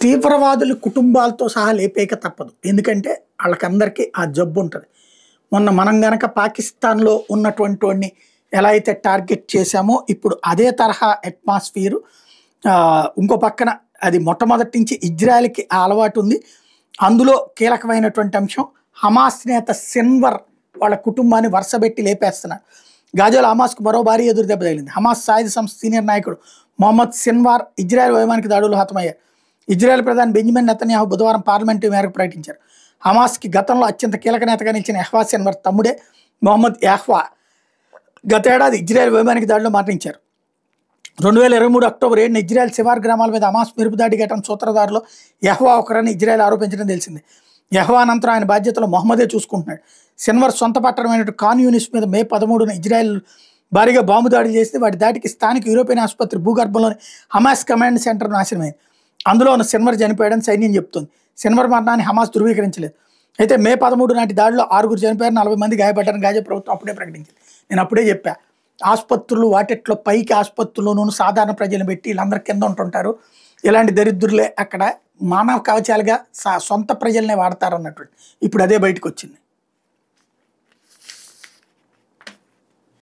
తీవ్రవాదుల కుటుంబాలతో సహా లేపేక తప్పదు. ఎందుకంటే వాళ్ళకందరికీ ఆ జబ్బు ఉంటుంది. మొన్న మనం గనక పాకిస్తాన్లో ఉన్నటువంటి వాడిని ఎలా అయితే టార్గెట్ చేశామో ఇప్పుడు అదే తరహా అట్మాస్ఫియర్ ఇంకో పక్కన అది మొట్టమొదటి నుంచి ఇజ్రాయెల్కి ఆ అలవాటు ఉంది. అందులో కీలకమైనటువంటి అంశం హమాస్ నేత సిన్వర్ వాళ్ళ కుటుంబాన్ని వరుసబెట్టి లేపేస్తున్నారు. గాజాలో హమాస్కు మరో భారీ ఎదురు దెబ్బ తగిలింది. హమాస్ సాయుధ సంస్థ సీనియర్ నాయకుడు మొహమ్మద్ సిన్వార్ ఇజ్రాయెల్ వైమానిక దాడులు హతమయ్యారు. ఇజ్రాయెల్ ప్రధాని బెంజమిన్ నెతన్యాహు బుధవారం పార్లమెంటు మేరకు ప్రకటించారు. హమాస్కి గతంలో అత్యంత కీలక నేతగా నిలిచిన యహ్వా సిన్వర్ తమ్ముడే మొహమ్మద్ యాహ్వా గతేడాది ఇజ్రాయెల్ వైమానిక దాడిలో మరణించారు. 2023 అక్టోబర్ 7న ఇజ్రాయెల్ శివార్ గ్రామాల మీద హమాస్ మెరుపు దాడి ఘటన సూత్రధారులో యహ్వా ఒకరని ఇజ్రాయెల్ ఆరోపించడం తెలిసిందే. యహ్వా అనంతరం ఆయన బాధ్యతలు మొహమ్మదే చూసుకుంటున్నాడు. సిన్వర్ సొంత పట్టణమైన ఖాన్ యూనిస్ మీద మే 13న ఇజ్రాయెల్ భారీగా బాంబు దాడి చేస్తే వాటి దాటికి స్థానిక యూరోపియన్ ఆసుపత్రి భూగర్భంలోని హమాస్ కమాండ్ సెంటర్ నాశనమైంది. అందులో ఉన్న సిన్వర్ చనిపోయాడని సైన్యం చెబుతోంది. సిన్వర్ మరణాన్ని హమాస్ ధృవీకరించలేదు. అయితే మే 13 నాటి దాడిలో 6 చనిపోయారు, 40 మంది గాయపడ్డారని గాజా ప్రభుత్వం అప్పుడే ప్రకటించింది. నేను అప్పుడే చెప్పా, ఆసుపత్రులు వాటిట్లో పైకి ఆసుపత్రుల్లోనూ సాధారణ ప్రజలను పెట్టి వీళ్ళందరి కింద ఉంటుంటారు. ఇలాంటి దరిద్రులే అక్కడ మానవ కవచాలుగా సొంత ప్రజలనే వాడతారు అన్నటువంటి ఇప్పుడు అదే బయటకు వచ్చింది.